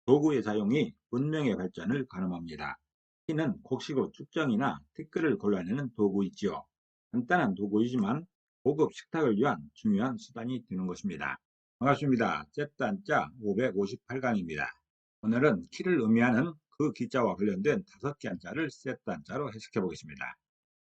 도구의 사용이 문명의 발전을 가늠합니다. 키는 곡식의 축정이나 티끌을 골라내는 도구이지요. 간단한 도구이지만 고급 식탁을 위한 중요한 수단이 되는 것입니다. 반갑습니다. 잽단자 558강입니다. 오늘은 키를 의미하는 그 기자와 관련된 5개 한자를 셋단자로 해석해 보겠습니다.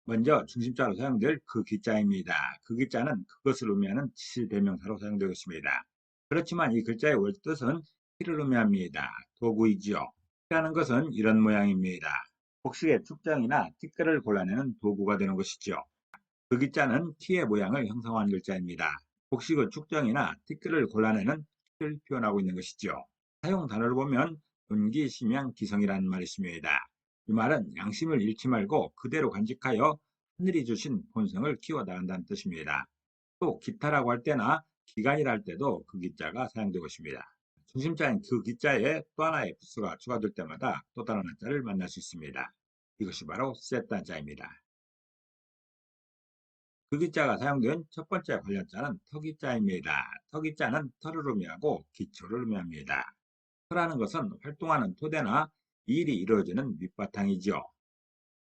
먼저 중심자로 사용될 그 기자입니다. 그 기자는 그것을 의미하는 지시대명사로 사용되겠습니다. 그렇지만 이 글자의 원뜻은 키를 의미합니다. 도구이지요. 키라는 것은 이런 모양입니다. 곡식의 축정이나 티끌을 골라내는 도구가 되는 것이죠. 그 기자는 키의 모양을 형성한 글자입니다. 곡식의 축정이나 티끌을 골라내는 키를 표현하고 있는 것이죠. 사용 단어를 보면 존기, 심양, 기성이라는 말이 있습니다. 이 말은 양심을 잃지 말고 그대로 간직하여 하늘이 주신 본성을 키워나간다는 뜻입니다. 또 기타라고 할 때나 기간이라 할 때도 그 기자가 사용되고 있습니다. 중심자인 그 기자에 또 하나의 부수가 추가될 때마다 또 다른 한자를 만날 수 있습니다. 이것이 바로 셋단자입니다. 그 기자가 사용된 첫 번째 관련자는 터기자입니다. 터기자는 터를 의미하고 기초를 의미합니다. 터라는 것은 활동하는 토대나 일이 이루어지는 밑바탕이지요.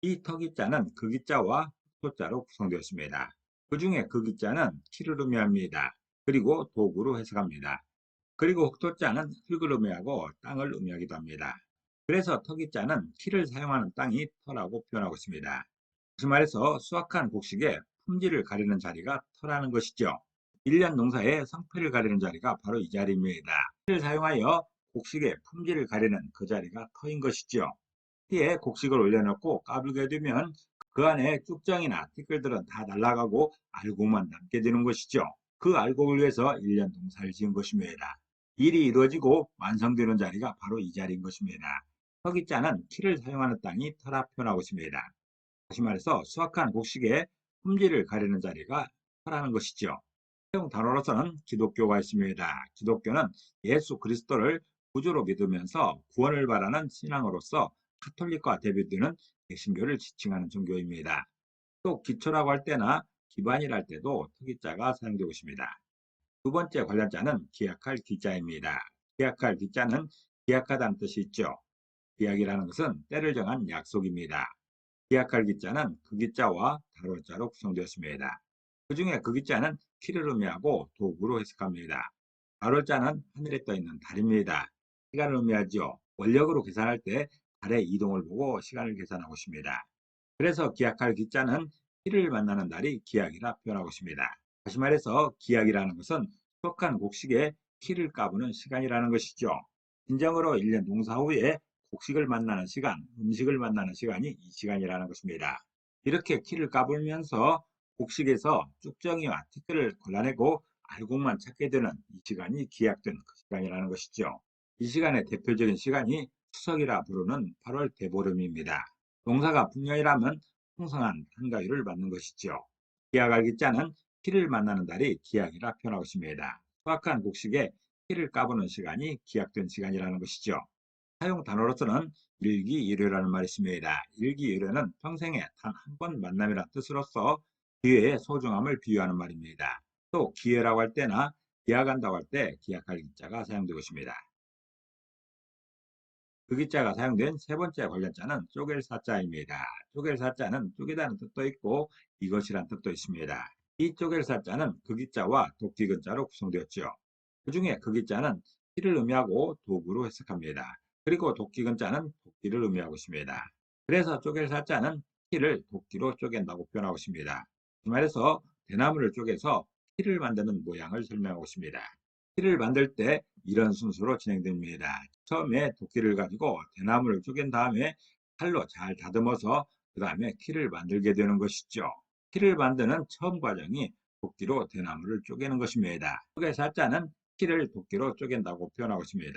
이 터기자는 그 기자와 토자로 구성되었습니다. 그 중에 그 기자는 키를 의미합니다. 그리고 도구로 해석합니다. 그리고 흑토자는 흙을 의미하고 땅을 의미하기도 합니다. 그래서 터기자는 키를 사용하는 땅이 터라고 표현하고 있습니다. 다시 말해서 수확한 곡식의 품질을 가리는 자리가 터라는 것이죠. 1년 농사의 성패를 가리는 자리가 바로 이 자리입니다. 키를 사용하여 곡식의 품질을 가리는 그 자리가 터인 것이죠. 키에 곡식을 올려놓고 까불게 되면 그 안에 쭉정이나 티끌들은 다 날아가고 알곡만 남게 되는 것이죠. 그 알곡을 위해서 1년 농사를 지은 것입니다. 일이 이루어지고 완성되는 자리가 바로 이 자리인 것입니다. 터기자는 키를 사용하는 땅이 터라 표현하고 있습니다. 다시 말해서 수확한 곡식의 품질을 가리는 자리가 터라는 것이죠. 사용 단어로서는 기독교가 있습니다. 기독교는 예수 그리스도를 구주로 믿으면서 구원을 바라는 신앙으로서 카톨릭과 대비되는 개신교를 지칭하는 종교입니다. 또 기초라고 할 때나 기반이라 할 때도 특이자가 사용되고 있습니다. 두 번째 관련자는 기약할 기자입니다. 기약할 기자는 기약하다는 뜻이 있죠. 기약이라는 것은 때를 정한 약속입니다. 기약할 기자는 그 기자와 다룰자로 구성되었습니다. 그 중에 그 기자는 키를 의미하고 도구로 해석합니다. 다룰자는 하늘에 떠 있는 달입니다. 시간을 의미하죠. 원력으로 계산할 때 달의 이동을 보고 시간을 계산하고 있습니다. 그래서 기약할 기자는 키를 만나는 날이 기약이라 표현하고 있습니다. 다시 말해서 기약이라는 것은 속한 곡식에 키를 까부는 시간이라는 것이죠. 진정으로 1년 농사 후에 곡식을 만나는 시간, 음식을 만나는 시간이 이 시간이라는 것입니다. 이렇게 키를 까불면서 곡식에서 쭉정이와 티끌을 골라내고 알곡만 찾게 되는 이 시간이 기약된 그 시간이라는 것이죠. 이 시간의 대표적인 시간이 추석이라 부르는 8월 대보름입니다. 농사가 풍년이라면 풍성한 한가위를 맞는 것이죠. 기약알기자는 키를 만나는 달이 기약이라 표현하고 있습니다. 수확한 곡식에 키를 까부는 시간이 기약된 시간이라는 것이죠. 사용 단어로서는 일기일회라는 말이 있습니다. 일기일회는 평생에 단 한 번 만남이라는 뜻으로서 기회의 소중함을 비유하는 말입니다. 또 기회라고 할 때나 기약한다고 할 때 기약할 기자가 사용되고 있습니다. 그 기자가 사용된 세 번째 관련자는 쪼갤 사자입니다. 쪼갤 사자는 쪼개다는 뜻도 있고 이것이란 뜻도 있습니다. 이 쪼갤 사자는 그 기자와 도끼 근자로 구성되었죠. 그 중에 그 기자는 키를 의미하고 도구로 해석합니다. 그리고 도끼 근자는 도끼를 의미하고 있습니다. 그래서 쪼갤 사자는 키를 도끼로 쪼갠다고 표현하고 있습니다. 이 말에서 대나무를 쪼개서 키를 만드는 모양을 설명하고 있습니다. 키를 만들 때 이런 순서로 진행됩니다. 처음에 도끼를 가지고 대나무를 쪼갠 다음에 칼로 잘 다듬어서 그 다음에 키를 만들게 되는 것이죠. 키를 만드는 처음 과정이 도끼로 대나무를 쪼개는 것입니다. 쪼개 사자는 키를 도끼로 쪼갠다고 표현하고 있습니다.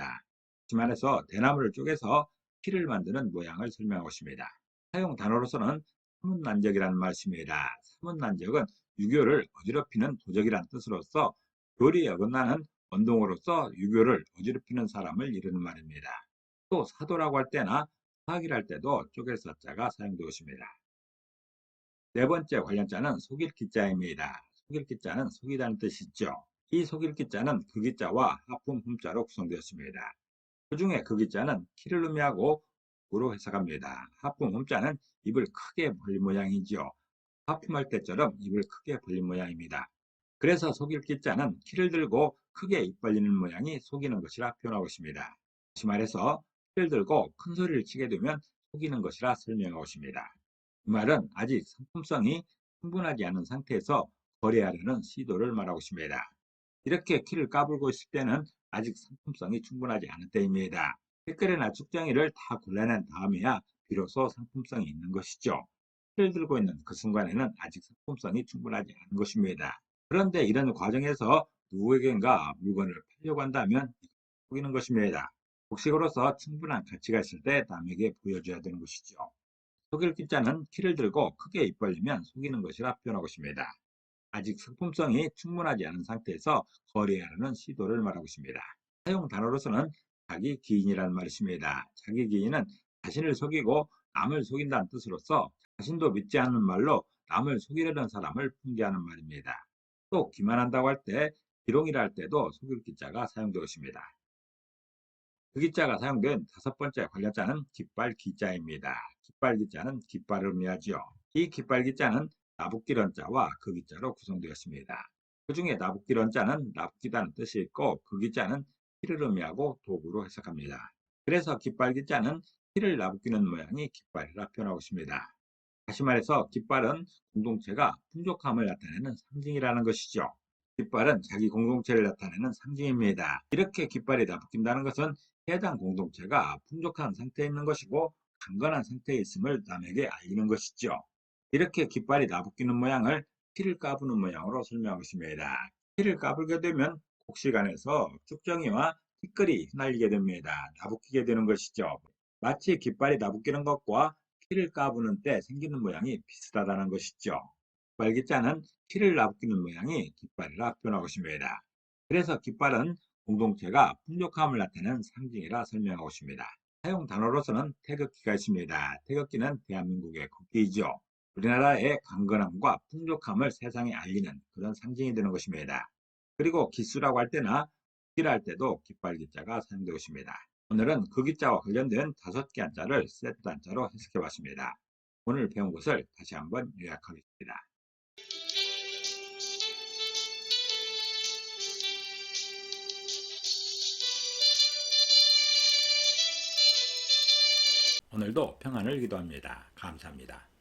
다시 말해서 대나무를 쪼개서 키를 만드는 모양을 설명하고 있습니다. 사용 단어로서는 사문난적이라는 말씀입니다. 사문난적은 유교를 어지럽히는 도적이라는 뜻으로서 교리에 어긋나는 원동으로서 유교를 어지럽히는 사람을 이르는 말입니다. 또 사도라고 할 때나 사학이라 할 때도 쪼갤 사자가 사용되고 있습니다. 네 번째 관련자는 속일 기자입니다. 속일 기자는 속이다는 뜻이 있죠. 이 속일 기자는 그 기자와 하품 흠자로 구성되었습니다. 그 중에 그 기자는 키를 의미하고 으로 해석합니다. 하품 홈자는 입을 크게 벌린 모양이지요. 하품할 때처럼 입을 크게 벌린 모양입니다. 그래서 속일 기자는 키를 들고 크게 입 벌리는 모양이 속이는 것이라 표현하고 있습니다. 다시 말해서 키를 들고 큰 소리를 치게 되면 속이는 것이라 설명하고 있습니다. 이 말은 아직 상품성이 충분하지 않은 상태에서 거래하려는 시도를 말하고 있습니다. 이렇게 키를 까불고 있을 때는 아직 상품성이 충분하지 않은 때입니다. 댓글이나 측정이를 다 골라낸 다음에야 비로소 상품성이 있는 것이죠. 키를 들고 있는 그 순간에는 아직 상품성이 충분하지 않은 것입니다. 그런데 이런 과정에서 누구에겐가 물건을 팔려고 한다면 속이는 것입니다. 복식으로서 충분한 가치가 있을 때 남에게 보여줘야 되는 것이죠. 속일 기자는 키를 들고 크게 입 벌리면 속이는 것이라 표현하고 있습니다. 아직 상품성이 충분하지 않은 상태에서 거래하려는 시도를 말하고 있습니다. 사용 단어로서는 자기 기인이라는 말이 있습니다. 자기 기인은 자신을 속이고 남을 속인다는 뜻으로서 자신도 믿지 않는 말로 남을 속이려는 사람을 풍기하는 말입니다. 또 기만한다고 할 때 비롱이라 할 때도 속일 기자가 사용되고 있습니다. 그 기자가 사용된 다섯 번째 관련자는 깃발 기자입니다. 깃발 기자는 깃발을 의미하지요. 이 깃발 기자는 나붓기런 자와 그 기자로 구성되었습니다. 그 중에 나붓기런 자는 나붓기다는 뜻이 있고 그 기자는 키를 의미하고 도구로 해석합니다. 그래서 깃발 기자는 키를 나붓기는 모양이 깃발이라 표현하고 있습니다. 다시 말해서 깃발은 공동체가 풍족함을 나타내는 상징이라는 것이죠. 깃발은 자기 공동체를 나타내는 상징입니다. 이렇게 깃발이 나붙긴다는 것은 해당 공동체가 풍족한 상태에 있는 것이고 강건한 상태에 있음을 남에게 알리는 것이죠. 이렇게 깃발이 나붙기는 모양을 피를 까부는 모양으로 설명하고 있습니다. 피를 까불게 되면 곡식 안에서 쭉정이와 티끌이 흩날리게 됩니다. 나붙기게 되는 것이죠. 마치 깃발이 나붙기는 것과 피를 까부는 때 생기는 모양이 비슷하다는 것이죠. 깃발기자는 피를 나붓기는 모양이 깃발이라 표현하고 있습니다. 그래서 깃발은 공동체가 풍족함을 나타내는 상징이라 설명하고 있습니다. 사용 단어로서는 태극기가 있습니다. 태극기는 대한민국의 국기이죠. 우리나라의 강건함과 풍족함을 세상에 알리는 그런 상징이 되는 것입니다. 그리고 기수라고 할 때나 국기라 할 때도 깃발 기자가 사용되고 있습니다. 오늘은 그 기자와 관련된 5개 한자를 세트 한자로 해석해 봤습니다. 오늘 배운 것을 다시 한번 요약하겠습니다. 오늘도 평안을 기도합니다. 감사합니다.